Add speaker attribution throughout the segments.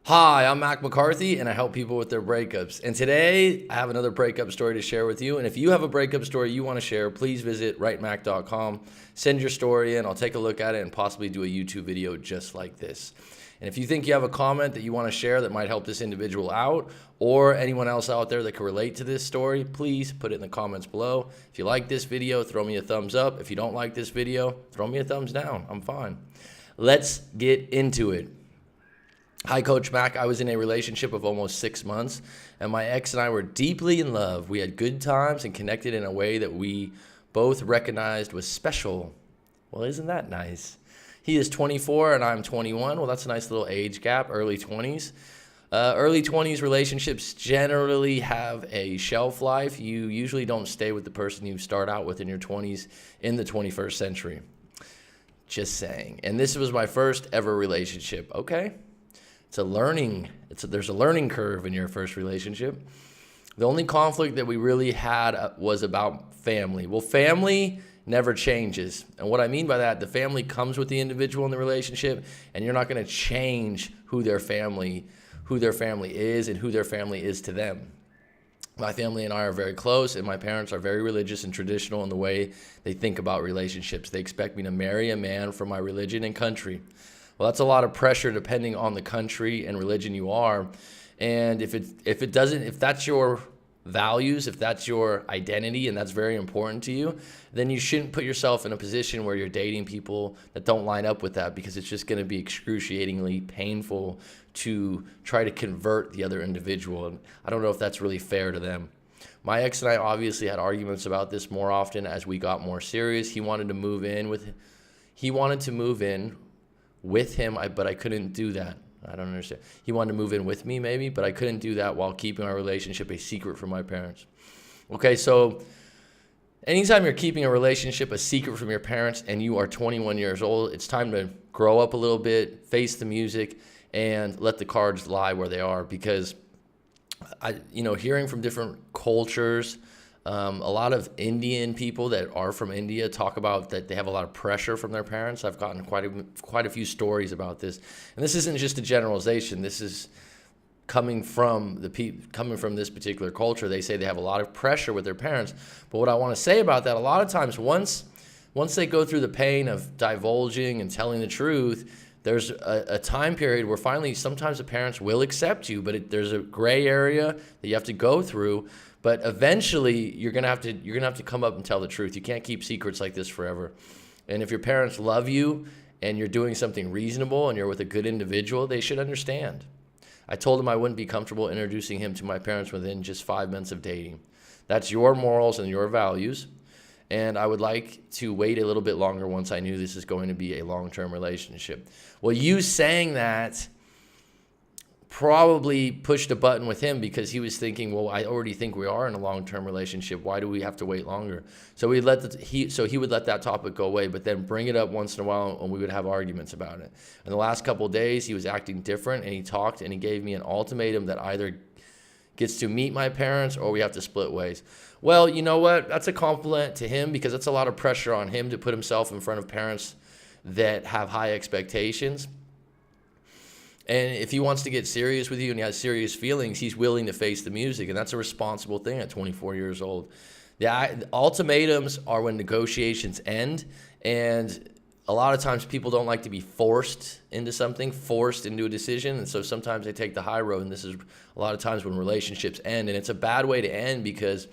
Speaker 1: Hi, I'm Mac McCarthy, and I help people with their breakups. And today, I have another breakup story to share with you. And if you have a breakup story you want to share, please visit writemac.com. Send your story in. I'll take a look at it and possibly do a YouTube video just like this. And if you think you have a comment that you want to share that might help this individual out, or anyone else out there that can relate to this story, please put it in the comments below. If you like this video, throw me a thumbs up. If you don't like this video, throw me a thumbs down. I'm fine. Let's get into it. Hi, Coach Mac. I was in a relationship of almost 6 months, and my ex and I were deeply in love. We had good times and connected in a way that we both recognized was special. Well, isn't that nice? He is 24 and I'm 21. Well, that's a nice little age gap, early 20s. Early 20s relationships generally have a shelf life. You usually don't stay with the person you start out with in your 20s in the 21st century. Just saying. And this was my first ever relationship. Okay. There's a learning curve in your first relationship. The only conflict that we really had was about family. Well, family never changes. And what I mean by that, the family comes with the individual in the relationship, and you're not going to change who their family is and who their family is to them. My family and I are very close, and my parents are very religious and traditional in the way they think about relationships. They expect me to marry a man from my religion and country. Well, that's a lot of pressure depending on the country and religion you are. And if that's your values, if that's your identity and that's very important to you, then you shouldn't put yourself in a position where you're dating people that don't line up with that, because it's just going to be excruciatingly painful to try to convert the other individual. And I don't know if that's really fair to them. My ex and I obviously had arguments about this more often as we got more serious. He wanted to move in with him, but I couldn't do that. I don't understand. He wanted to move in with me maybe, but I couldn't do that while keeping our relationship a secret from my parents. Okay, so anytime you're keeping a relationship a secret from your parents and you are 21 years old, it's time to grow up a little bit, face the music, and let the cards lie where they are. Because hearing from different cultures, a lot of Indian people that are from India talk about that they have a lot of pressure from their parents. I've gotten quite a few stories about this, and this isn't just a generalization. This is coming from this particular culture. They say they have a lot of pressure with their parents. But what I want to say about that, a lot of times once they go through the pain of divulging and telling the truth, there's a time period where finally sometimes the parents will accept you, but there's a gray area that you have to go through. But eventually, you're gonna have to come up and tell the truth. You can't keep secrets like this forever. And if your parents love you and you're doing something reasonable and you're with a good individual, they should understand. I told him I wouldn't be comfortable introducing him to my parents within just 5 months of dating. That's your morals and your values. And I would like to wait a little bit longer once I knew this is going to be a long-term relationship. Well, you saying that probably pushed a button with him, because he was thinking, well, I already think we are in a long-term relationship. Why do we have to wait longer? So he would let that topic go away, but then bring it up once in a while, and we would have arguments about it. In the last couple of days, he was acting different, and he talked, and he gave me an ultimatum that either gets to meet my parents or we have to split ways. Well, you know what? That's a compliment to him, because that's a lot of pressure on him to put himself in front of parents that have high expectations. And if he wants to get serious with you and he has serious feelings, he's willing to face the music. And that's a responsible thing at 24 years old. The ultimatums are when negotiations end. And a lot of times people don't like to be forced into something, forced into a decision. And so sometimes they take the high road. And this is a lot of times when relationships end. And it's a bad way to end, because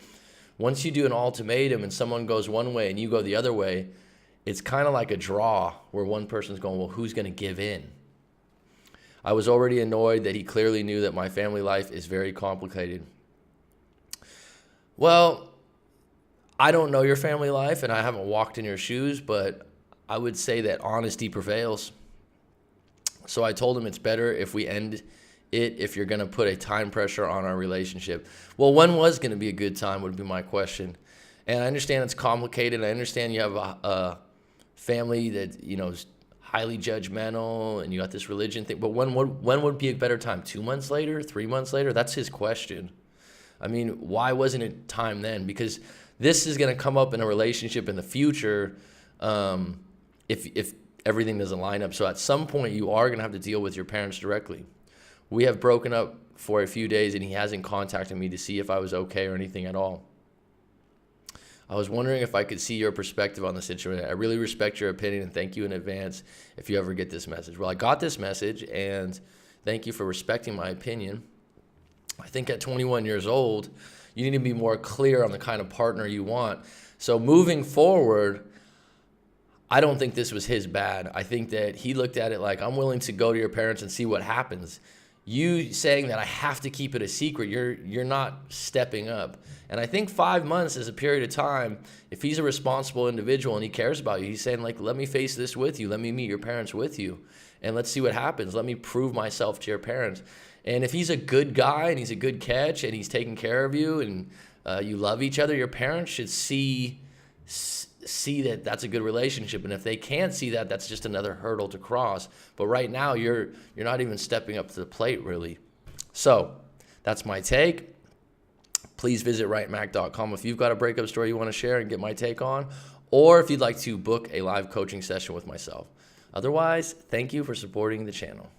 Speaker 1: once you do an ultimatum and someone goes one way and you go the other way, it's kind of like a draw where one person's going, well, who's going to give in? I was already annoyed that he clearly knew that my family life is very complicated. Well, I don't know your family life and I haven't walked in your shoes, but I would say that honesty prevails. So I told him it's better if we end it if you're going to put a time pressure on our relationship. Well, when was going to be a good time would be my question. And I understand it's complicated. I understand you have a family that, is highly judgmental, and you got this religion thing. But when would be a better time? 2 months later? 3 months later? That's his question. I mean, why wasn't it time then? Because this is going to come up in a relationship in the future if everything doesn't line up. So at some point, you are going to have to deal with your parents directly. We have broken up for a few days, and he hasn't contacted me to see if I was okay or anything at all. I was wondering if I could see your perspective on the situation. I really respect your opinion and thank you in advance if you ever get this message. Well, I got this message, and thank you for respecting my opinion. I think at 21 years old, you need to be more clear on the kind of partner you want. So moving forward, I don't think this was his bad. I think that he looked at it like, I'm willing to go to your parents and see what happens. You saying that I have to keep it a secret, you're not stepping up. And I think 5 months is a period of time. If he's a responsible individual and he cares about you, he's saying, like, let me face this with you. Let me meet your parents with you. And let's see what happens. Let me prove myself to your parents. And if he's a good guy and he's a good catch and he's taking care of you and you love each other, your parents should see that that's a good relationship. And if they can't see that, that's just another hurdle to cross. But right now, you're not even stepping up to the plate, really. So that's my take. Please visit rightmac.com if you've got a breakup story you want to share and get my take on, or if you'd like to book a live coaching session with myself. Otherwise, thank you for supporting the channel.